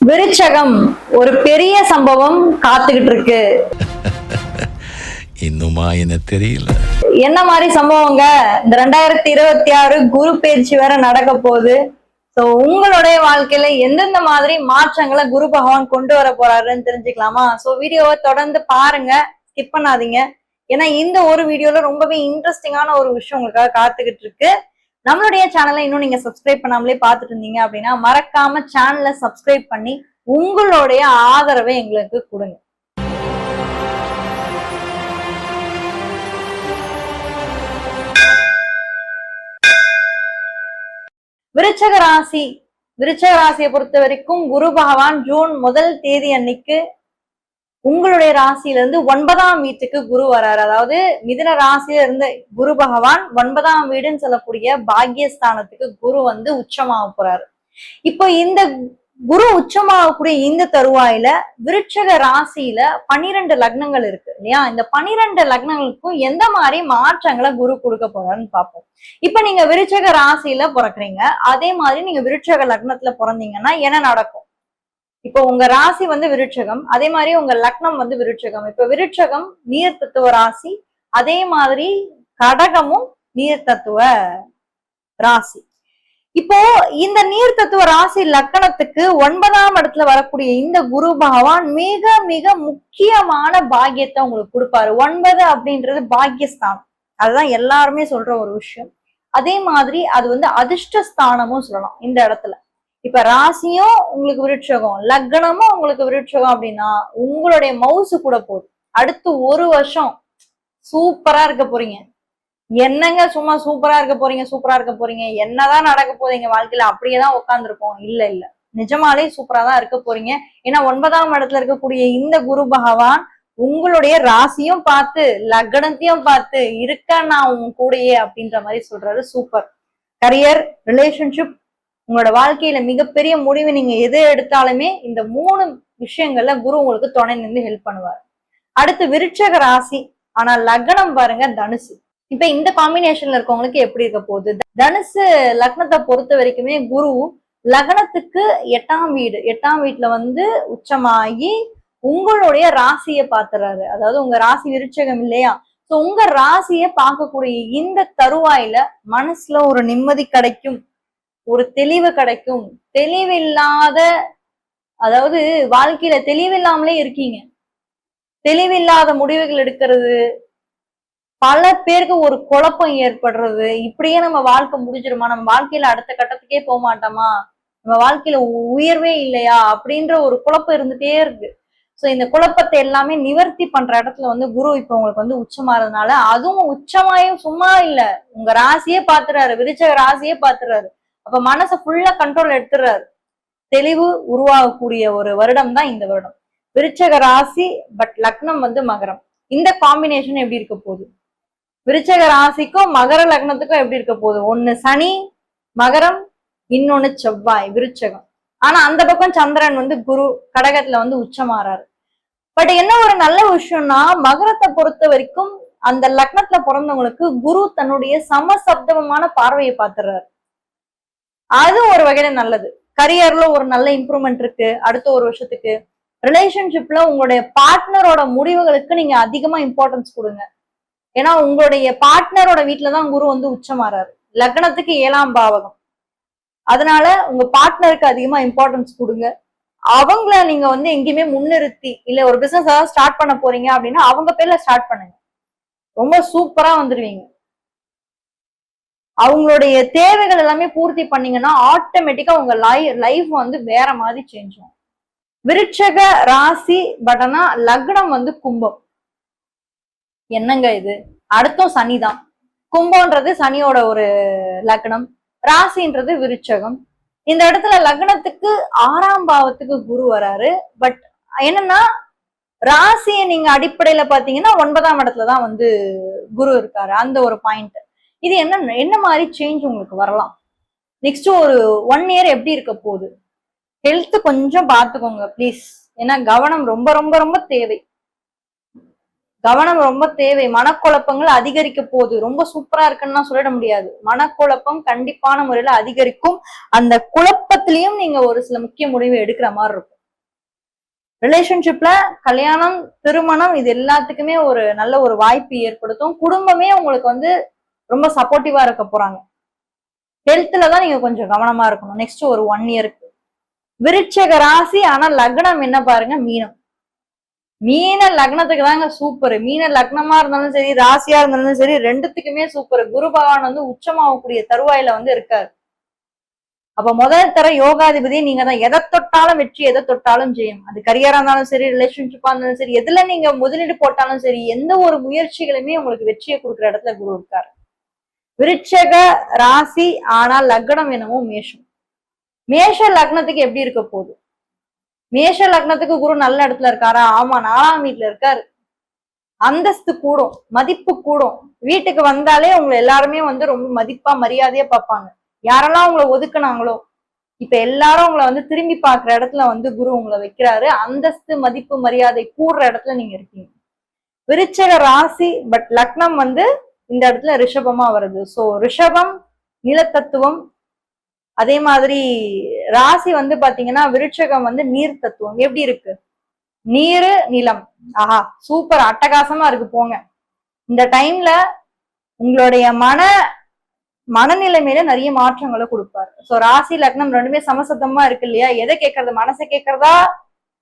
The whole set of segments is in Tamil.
விருச்சகம் ஒரு பெரிய சம்பவம் காத்துக்கிட்டு இருக்கு. இன்னுமா என்ன தெரியல என்ன மாதிரி சம்பவங்க? இந்த 2026 குரு பயிற்சி வேற நடக்க போகுது. சோ உங்களுடைய வாழ்க்கையில எந்தெந்த மாதிரி மாற்றங்களை குரு பகவான் கொண்டு வர போறாருன்னு தெரிஞ்சுக்கலாமா? சோ வீடியோவை தொடர்ந்து பாருங்க, ஸ்கிப் பண்ணாதீங்க. ஏன்னா இந்த ஒரு வீடியோல ரொம்பவே இன்ட்ரெஸ்டிங்கான ஒரு விஷயம் உங்களுக்காக காத்துக்கிட்டு இருக்கு. நம்மளுடைய சேனலை இன்னும் நீங்க சப்ஸ்கிரைப் பண்ணாமலே பார்த்துட்டு இருந்தீங்க அப்படின்னா மறக்காம சேனலை சப்ஸ்கிரைப் பண்ணி உங்களுடைய ஆதரவை எங்களுக்கு கொடுங்க. விருச்சக ராசியை பொறுத்த வரைக்கும் குரு பகவான் ஜூன் 1 தேதி அன்னைக்கு உங்களுடைய ராசியில இருந்து 9ஆம் வீட்டுக்கு குரு வராரு. அதாவது மிதுன ராசியில இருந்த குரு பகவான் 9ஆம் வீடுன்னு சொல்லக்கூடிய பாக்கியஸ்தானத்துக்கு குரு வந்து உச்சமாக போறாரு. இப்போ இந்த குரு உச்சமாகக்கூடிய இந்த தருவாயில விருட்சக ராசியில 12 லக்னங்கள் இருக்கு இல்லையா? இந்த 12 லக்னங்களுக்கும் எந்த மாதிரி மாற்றங்களை குரு கொடுக்க போறாருன்னு பார்ப்போம். இப்ப நீங்க விருட்சக ராசியில பிறக்குறீங்க, அதே மாதிரி நீங்க விருட்சக லக்னத்துல பிறந்தீங்கன்னா என்ன நடக்கும்? இப்போ உங்க ராசி வந்து விருட்சகம், அதே மாதிரி உங்க லக்னம் வந்து விருட்சகம். இப்ப விருட்சகம் நீர் தத்துவ ராசி, அதே மாதிரி கடகமும் நீர் தத்துவ ராசி. இப்போ இந்த நீர் தத்துவ ராசி லக்கணத்துக்கு 9ஆம் இடத்துல வரக்கூடிய இந்த குரு பகவான் மிக மிக முக்கியமான பாக்கியத்தை உங்களுக்கு கொடுப்பாரு. 9 அப்படின்றது பாக்கியஸ்தானம், அதுதான் எல்லாருமே சொல்ற ஒரு விஷயம். அதே மாதிரி அது வந்து அதிர்ஷ்டஸ்தானமும் சொல்லலாம் இந்த இடத்துல. இப்ப ராசியும் உங்களுக்கு விருட்சகம், லக்னமும் உங்களுக்கு விருட்சகம் அப்படின்னா உங்களுடைய மவுசு கூட போகுது. அடுத்து ஒரு வருஷம் சூப்பரா இருக்க போறீங்க. என்னங்க சும்மா சூப்பரா இருக்க போறீங்க, என்னதான் நடக்க போகுது எங்க வாழ்க்கையில அப்படியேதான் உட்காந்துருப்போம்? இல்ல, நிஜமாலே சூப்பரா தான் இருக்க போறீங்க. ஏன்னா 9ஆம் இடத்துல இருக்கக்கூடிய இந்த குரு பகவான் உங்களுடைய ராசியும் பார்த்து லக்னத்தையும் பார்த்து இருக்க நான் உங்க கூடயே அப்படின்ற மாதிரி சொல்றாரு. சூப்பர். கரியர், ரிலேஷன்ஷிப், உங்களோட வாழ்க்கையில மிகப்பெரிய முடிவு நீங்க எது எடுத்தாலுமே இந்த 3 விஷயங்கள்ல குரு உங்களுக்கு துணை நின்று ஹெல்ப் பண்ணுவார். அடுத்து விருட்சக ராசி, ஆனா லக்னம் பாருங்க தனுசு. இப்ப இந்த காம்பினேஷன்ல இருக்கவங்களுக்கு எப்படி இருக்க போகுது? தனுசு லக்னத்தை பொறுத்த வரைக்குமே குரு லக்னத்துக்கு 8ஆம் வீட்டுல வந்து உச்சமாகி உங்களுடைய ராசியை பாத்துறாரு. அதாவது உங்க ராசி விருட்சகம் இல்லையா? சோ உங்க ராசியை பார்க்கக்கூடிய இந்த தருவாயில மனசுல ஒரு நிம்மதி கிடைக்கும், ஒரு தெளிவு கிடைக்கும். தெளிவில்லாத, அதாவது வாழ்க்கையில தெளிவில்லாமலே இருக்கீங்க, தெளிவில்லாத முடிவுகள் எடுக்கிறது, பல பேருக்கு ஒரு குழப்பம் ஏற்படுறது, இப்படியே நம்ம வாழ்க்கை முடிஞ்சிருமா, நம்ம வாழ்க்கையில அடுத்த கட்டத்துக்கே போக மாட்டோமா, நம்ம வாழ்க்கையில உயர்வே இல்லையா அப்படின்ற ஒரு குழப்பம் இருந்துட்டே இருக்கு. சோ இந்த குழப்பத்தை எல்லாமே நிவர்த்தி பண்ற இடத்துல வந்து குரு இப்ப உங்களுக்கு வந்து உச்சமாறதுனால, அதுவும் உச்சமாயும் சும்மா இல்ல, உங்க ராசியே பாத்துறாரு, விருச்சக ராசியே பாத்துறாரு. அப்ப மனசை ஃபுல்லா கண்ட்ரோல் எடுத்துறாரு. தெளிவு உருவாகக்கூடிய ஒரு வருடம் தான் இந்த வருடம். விருச்சக ராசி பட் லக்னம் வந்து மகரம். இந்த காம்பினேஷன் எப்படி இருக்க போகுது? விருச்சக ராசிக்கும் மகர லக்னத்துக்கும் எப்படி இருக்க போகுது? ஒண்ணு சனி மகரம், இன்னொன்னு செவ்வாய் விருச்சகம். ஆனா அந்த பக்கம் சந்திரன் வந்து குரு கடகத்துல வந்து உச்சமாறாரு. பட் என்ன ஒரு நல்ல விஷயம்னா, மகரத்தை பொறுத்த வரைக்கும் அந்த லக்னத்துல பிறந்தவங்களுக்கு குரு தன்னுடைய சமசப்தமான பார்வையை பார்த்துறாரு. அது ஒரு வகையில நல்லது. கரியர்ல ஒரு நல்ல இம்ப்ரூவ்மெண்ட் இருக்கு அடுத்த ஒரு வருஷத்துக்கு. ரிலேஷன்ஷிப்ல உங்களுடைய பார்ட்னரோட முடிவுகளுக்கு நீங்க அதிகமா இம்பார்ட்டன்ஸ் கொடுங்க. ஏன்னா உங்களுடைய பார்ட்னரோட வீட்டுலதான் குரு வந்து உச்சமாறாரு, லக்னத்துக்கு 7ஆம் பாவகம். அதனால உங்க பார்ட்னருக்கு அதிகமா இம்பார்ட்டன்ஸ் கொடுங்க. அவங்கள நீங்க வந்து எங்கேயுமே முன்னிறுத்தி, இல்ல ஒரு பிசினஸ் ஏதாவது ஸ்டார்ட் பண்ண போறீங்க அப்படின்னா அவங்க பேர்ல ஸ்டார்ட் பண்ணுங்க, ரொம்ப சூப்பரா வந்துருவீங்க. அவங்களுடைய தேவைகள் எல்லாமே பூர்த்தி பண்ணீங்கன்னா ஆட்டோமேட்டிக்கா உங்க லைஃப் வந்து வேற மாதிரி சேஞ்ச் ஆகும். விருட்சக ராசி பட் ஆனா லக்னம் வந்து கும்பம். என்னங்க இது? அடுத்தும் சனிதான். கும்பம்ன்றது சனியோட ஒரு லக்னம், ராசின்றது விருட்சகம். இந்த இடத்துல லக்னத்துக்கு 6ஆம் பாவத்துக்கு குரு வராரு. பட் என்னன்னா ராசியை நீங்க அடிப்படையில பாத்தீங்கன்னா 9ஆம் இடத்துலதான் வந்து குரு இருக்காரு. அந்த ஒரு பாயிண்ட். இது என்ன மாதிரி சேஞ்ச் உங்களுக்கு வரலாம்? நெக்ஸ்ட் ஒரு 1 இயர் எப்படி இருக்க போகுது? ஹெல்த் கொஞ்சம் பார்த்துக்கோங்க ப்ளீஸ். ஏன்னா கவனம் ரொம்ப ரொம்ப ரொம்ப தேவை, கவனம் ரொம்ப தேவை. மனக்குழப்பங்கள் அதிகரிக்க போகுது. ரொம்ப சூப்பரா இருக்குன்னா சொல்லிட முடியாது, மனக்குழப்பம் கண்டிப்பான முறையில அதிகரிக்கும். அந்த குழப்பத்திலையும் நீங்க ஒரு சில முக்கிய முடிவு எடுக்கிற மாதிரி இருக்கும். ரிலேஷன்ஷிப்ல கல்யாணம், திருமணம் இது எல்லாத்துக்குமே ஒரு நல்ல ஒரு வாய்ப்பு ஏற்படுத்தும். குடும்பமே உங்களுக்கு வந்து ரொம்ப சப்போர்ட்டிவா இருக்க போறாங்க. ஹெல்த்ல தான் நீங்க கொஞ்சம் கவனமா இருக்கணும் நெக்ஸ்ட் ஒரு 1 இயருக்கு. விருச்சக ராசி, ஆனா லக்னம் என்ன பாருங்க, மீனம். மீன லக்னத்துக்கு தாங்க சூப்பர். மீன லக்னமா இருந்தாலும் சரி, ராசியா இருந்தாலும் சரி, ரெண்டுத்துக்குமே சூப்பர். குரு பகவான் வந்து உச்சமாகக்கூடிய தருவாயில வந்து இருக்காரு. அப்ப முதல் தர யோகாதிபதி நீங்க தான். எதை தொட்டாலும் வெற்றி, எதை தொட்டாலும் ஜெயம். அது கரியரா இருந்தாலும் சரி, ரிலேஷன்ஷிப்பா இருந்தாலும் சரி, எதுல நீங்க முதலீடு போட்டாலும் சரி, எந்த ஒரு முயற்சிகளுமே உங்களுக்கு வெற்றியை கொடுக்குற இடத்துல குரு இருக்காரு. விருச்சக ராசி, ஆனா லக்னம் என்னமோ மேஷம். மேஷ லக்னத்துக்கு எப்படி இருக்க போகுது? மேஷ லக்னத்துக்கு குரு நல்ல இடத்துல இருக்காரா? ஆமா, 4ஆம் வீட்டுல இருக்காரு. அந்தஸ்து கூடும், மதிப்பு கூடும். வீட்டுக்கு வந்தாலே உங்களை எல்லாருமே வந்து ரொம்ப மதிப்பா மரியாதையா பார்ப்பாங்க. யாரெல்லாம் உங்களை ஒதுக்குனாங்களோ இப்ப எல்லாரும் உங்களை வந்து திரும்பி பார்க்குற இடத்துல வந்து குரு உங்களை வைக்கிறாரு. அந்தஸ்து, மதிப்பு, மரியாதை கூடுற இடத்துல நீங்க இருக்கீங்க. விருச்சக ராசி, பட் லக்னம் வந்து இந்த இடத்துல ரிஷபமா வருது. சோ ரிஷபம் நிலத்தத்துவம், அதே மாதிரி ராசி வந்து பாத்தீங்கன்னா விருட்சகம் வந்து நீர் தத்துவம். எப்படி இருக்கு? நீரு நிலம். ஆஹா, சூப்பர், அட்டகாசமா இருக்கு போங்க. இந்த டைம்ல உங்களுடைய மனநிலைமையில நிறைய மாற்றங்களை கொடுப்பாரு. சோ ராசி லக்னம் ரெண்டுமே சமசத்தமா இருக்கு இல்லையா? எதை கேட்கறது? மனசை கேட்கறதா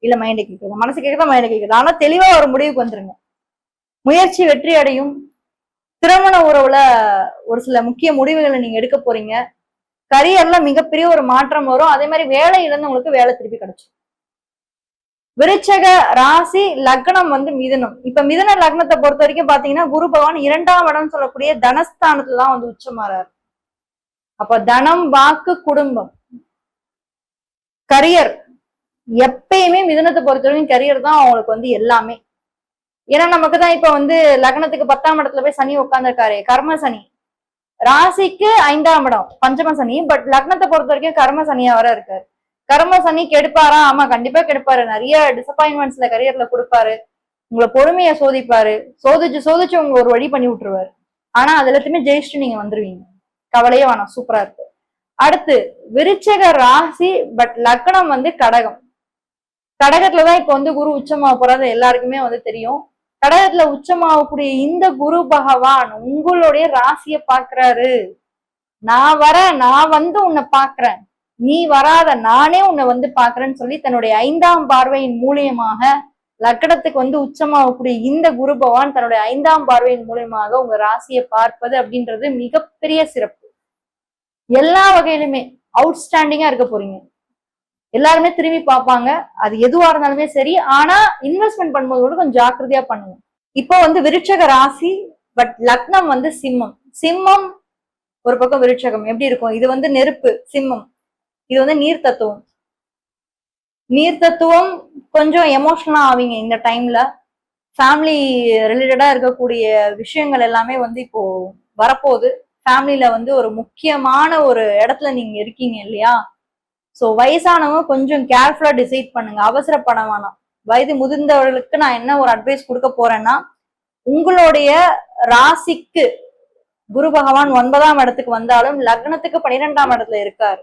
இல்ல மைண்டை கேட்கறதா? மனசு கேட்கறதா, மைண்டை கேட்கறதா? ஆனா தெளிவா ஒரு முடிவுக்கு வந்துருங்க. முயற்சி வெற்றி அடையும். திருமண உறவுல ஒரு சில முக்கிய முடிவுகளை நீங்க எடுக்க போறீங்க. கரியர்ல மிகப்பெரிய ஒரு மாற்றம் வரும். அதே மாதிரி வேலை இழந்து உங்களுக்கு வேலை திருப்பி கிடைச்சிடும். விருச்சக ராசி, லக்னம் வந்து மிதுனம். இப்ப மிதுன லக்னத்தை பொறுத்த வரைக்கும் பாத்தீங்கன்னா குரு பகவான் 2ஆம் இடம் சொல்லக்கூடிய தனஸ்தானத்துலதான் வந்து உச்சமாறாரு. அப்ப தனம், வாக்கு, குடும்பம், கரியர், எப்பயுமே மிதுனத்தை பொறுத்த வரைக்கும் கரியர் தான் அவங்களுக்கு வந்து எல்லாமே. ஏன்னா நமக்கு தான் இப்ப வந்து லக்னத்துக்கு 10ஆம் இடத்துல போய் சனி உட்கார்ந்துருக்காரு, கர்ம சனி. ராசிக்கு 5ஆம் இடம் பஞ்சம சனி, பட் லக்னத்தை பொறுத்த வரைக்கும் கர்ம சனியா வர இருக்காரு. கர்ம சனி கெடுப்பாரா? ஆமா, கண்டிப்பா கெடுப்பாரு. நிறைய டிசப்பாயின்மெண்ட்ஸ்ல கரியர்ல கொடுப்பாரு. உங்களை பொறுமைய சோதிப்பாரு. சோதிச்சு உங்க ஒரு வழி பண்ணி விட்டுருவாரு. ஆனா அது எல்லாத்தையுமே ஜெயிச்சுட்டு நீங்க வந்துருவீங்க. கவலையே வேணாம், சூப்பரா இருக்கு. அடுத்து விருச்சக ராசி, பட் லக்னம் வந்து கடகம். கடகத்துலதான் இப்ப வந்து குரு உச்சமாக போறது எல்லாருக்குமே வந்து தெரியும். கடகத்துல உச்சமாகக்கூடிய இந்த குரு பகவான் உங்களுடைய ராசியை பாக்குறாரு. நான் வந்து உன்னை பாக்குறேன், நீ வராத நானே உன்னை வந்து பாக்குறேன்னு சொல்லி தன்னுடைய 5ஆம் பார்வையின் மூலியமாக லக்னத்துக்கு வந்து உச்சமாகக்கூடிய இந்த குரு பகவான் தன்னுடைய 5ஆம் பார்வையின் மூலியமாக உங்க ராசியை பார்ப்பது அப்படின்றது மிகப்பெரிய சிறப்பு. எல்லா வகையிலுமே அவுட்ஸ்டாண்டிங்கா இருக்க போறீங்க. எல்லாருமே திரும்பி பார்ப்பாங்க. அது எதுவா இருந்தாலுமே சரி. ஆனா இன்வெஸ்ட்மெண்ட் பண்ணும்போது கூட கொஞ்சம் ஜாக்கிரதையா பண்ணுங்க. இப்போ வந்து விருட்சக ராசி, பட் லக்னம் வந்து சிம்மம். சிம்மம் ஒரு பக்கம், விருட்சகம் எப்படி இருக்கும்? இது வந்து நெருப்பு, சிம்மம். இது வந்து நீர் தத்துவம். நீர் தத்துவம் கொஞ்சம் எமோஷனலா ஆவீங்க இந்த டைம்ல. ஃபேமிலி ரிலேட்டடா இருக்கக்கூடிய விஷயங்கள் எல்லாமே வந்து இப்போ வரப்போகுது. ஃபேமிலியில வந்து ஒரு முக்கியமான ஒரு இடத்துல நீங்க இருக்கீங்க இல்லையா? ஸோ வயசானவங்க கொஞ்சம் கேர்ஃபுல்லா டிசைட் பண்ணுங்க, அவசரப்பட வேணாம். வயது முதிர்ந்தவர்களுக்கு நான் என்ன ஒரு அட்வைஸ் கொடுக்க போறேன்னா, உங்களுடைய ராசிக்கு குரு பகவான் 9ஆம் இடத்துக்கு வந்தாலும் லக்னத்துக்கு 12ஆம் இடத்துல இருக்காரு.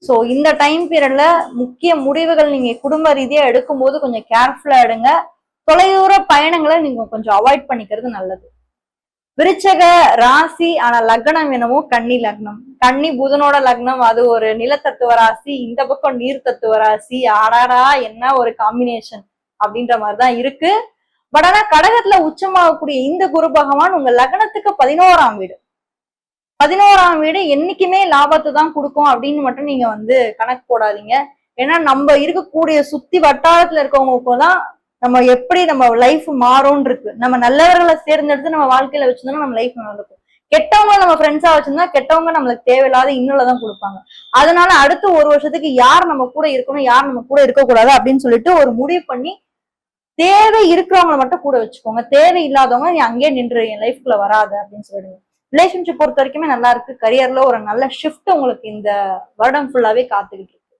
ஸோ இந்த டைம் பீரியட்ல முக்கிய முடிவுகள் நீங்க குடும்ப ரீதியா எடுக்கும் போது கொஞ்சம் கேர்ஃபுல்லா எடுங்க. தொலைதூர பயணங்களை நீங்க கொஞ்சம் அவாய்ட் பண்ணிக்கிறது நல்லது. விருச்சக ராசி, ஆனா லக்னம் என்னமோ கன்னி லக்னம். கன்னி புதனோட லக்னம், அது ஒரு நிலத்தத்துவ ராசி, இந்த பக்கம் நீர் தத்துவ ராசி. ஆடாடா, என்ன ஒரு காம்பினேஷன் அப்படின்ற மாதிரிதான் இருக்கு. பட் ஆனா கடகத்துல உச்சமாகக்கூடிய இந்த குரு பகவான் உங்க லக்னத்துக்கு 11ஆம் வீடு. 11ஆம் வீடு என்னைக்குமே லாபத்தை தான் கொடுக்கும் அப்படின்னு மட்டும் நீங்க வந்து கணக்கு போடாதீங்க. ஏன்னா நம்ம இருக்கக்கூடிய சுத்தி வட்டாரத்துல இருக்கவங்களுக்கு தான் நம்ம எப்படி நம்ம லைஃப் மாறும்னு இருக்கு. நம்ம நல்லவர்களை தேர்ந்தெடுத்து நம்ம வாழ்க்கையில வச்சிருந்தோம்னா நம்ம லைஃப் நல்லா இருக்கும். கெட்டவங்க நம்ம ஃப்ரெண்ட்ஸா வச்சிருந்தா கெட்டவங்க நம்மளுக்கு தேவையில்லாத இன்னும் கொடுப்பாங்க. அதனால அடுத்த ஒரு வருஷத்துக்கு யார் நம்ம கூட இருக்கணும், யார் நம்ம கூட இருக்கக்கூடாது அப்படின்னு சொல்லிட்டு ஒரு முடிவு பண்ணி தேவை இருக்கிறவங்களை மட்டும் கூட வச்சுக்கோங்க. தேவை இல்லாதவங்க நீ அங்கேயே நின்று என் லைஃப்குள்ள வராது அப்படின்னு சொல்லிடுங்க. ரிலேஷன்ஷிப் பொறுத்த வரைக்குமே நல்லா இருக்கு. கரியர்ல ஒரு நல்ல ஷிஃப்ட் உங்களுக்கு இந்த வருடம் ஃபுல்லாவே காத்துக்கிட்டு இருக்கு.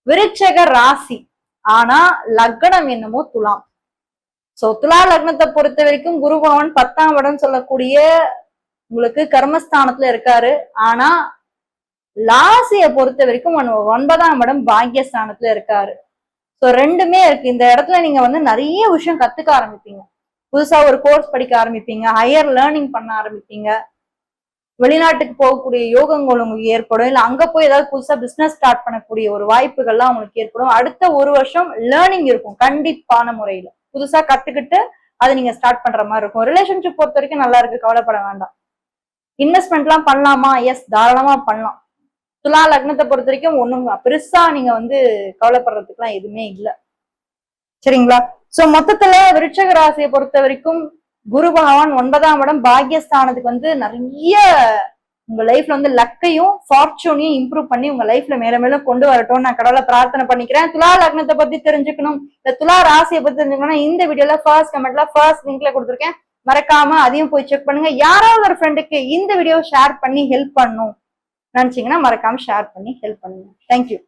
விருச்சக ராசி, ஆனா லக்னம் என்னமோ துலாம். சோ துலா லக்னத்தை பொறுத்த வரைக்கும் குரு பகவான் 10ஆம் இடம் சொல்லக்கூடிய உங்களுக்கு கர்மஸ்தானத்துல இருக்காரு. ஆனா ராசியை பொறுத்த வரைக்கும் 9ஆம் இடம் பாக்கியஸ்தானத்துல இருக்காரு. சோ ஸோ ரெண்டுமே இருக்கு. இந்த இடத்துல நீங்க வந்து நிறைய விஷயம் கத்துக்க ஆரம்பிப்பீங்க. புதுசா ஒரு கோர்ஸ் படிக்க ஆரம்பிப்பீங்க, ஹையர் லேர்னிங் பண்ண ஆரம்பிப்பீங்க, வெளிநாட்டுக்கு போகக்கூடிய யோகங்கள் உங்களுக்கு ஏற்படும், இல்ல அங்க போய் ஏதாவது புதுசா பிசினஸ் ஸ்டார்ட் பண்ணக்கூடிய ஒரு வாய்ப்புகள்லாம் உங்களுக்கு ஏற்படும். அடுத்த ஒரு வருஷம் லேர்னிங் இருக்கும் கண்டிப்பான முறையில. புதுசா கத்துக்கிட்டு அதை நீங்க ஸ்டார்ட் பண்ற மாதிரி இருக்கும். ரிலேஷன்ஷிப் பொறுத்த வரைக்கும் நல்லா இருக்கு, கவலைப்பட வேண்டாம். இன்வெஸ்ட்மெண்ட் எல்லாம் பண்ணலாமா? எஸ், தாராளமா பண்ணலாம். துலா லக்னத்தை பொறுத்த வரைக்கும் ஒண்ணும் பெருசா நீங்க வந்து கவலைப்படுறதுக்குலாம் எதுவுமே இல்லை. சரிங்களா? சோ மொத்தத்துல விருச்சக ராசியை பொறுத்த வரைக்கும் குரு பகவான் 9ஆம் இடம் பாக்கியஸ்தானத்துக்கு வந்து நிறைய உங்க லைஃப்ல வந்து லக்கையும் ஃபார்ச்சூனையும் இம்ப்ரூவ் பண்ணி உங்க லைஃப்ல மேல மேல கொண்டு வரட்டும் நான் கடவுளை பிரார்த்தனை பண்ணிக்கிறேன். துலா லக்னத்தை பத்தி தெரிஞ்சுக்கணும், இந்த துலா ராசியை பத்தி தெரிஞ்சுக்கணும்னா இந்த வீடியோல ஃபர்ஸ்ட் கமெண்ட்ல ஃபர்ஸ்ட் லிங்க்ல கொடுத்துருக்கேன், மறக்காம அதையும் போய் செக் பண்ணுங்க. யாராவது ஒரு ஃப்ரெண்டுக்கு இந்த வீடியோ ஷேர் பண்ணி ஹெல்ப் பண்ணும் நினைச்சீங்கன்னா மறக்காம ஷேர் பண்ணி ஹெல்ப் பண்ணுங்க. தேங்க்யூ.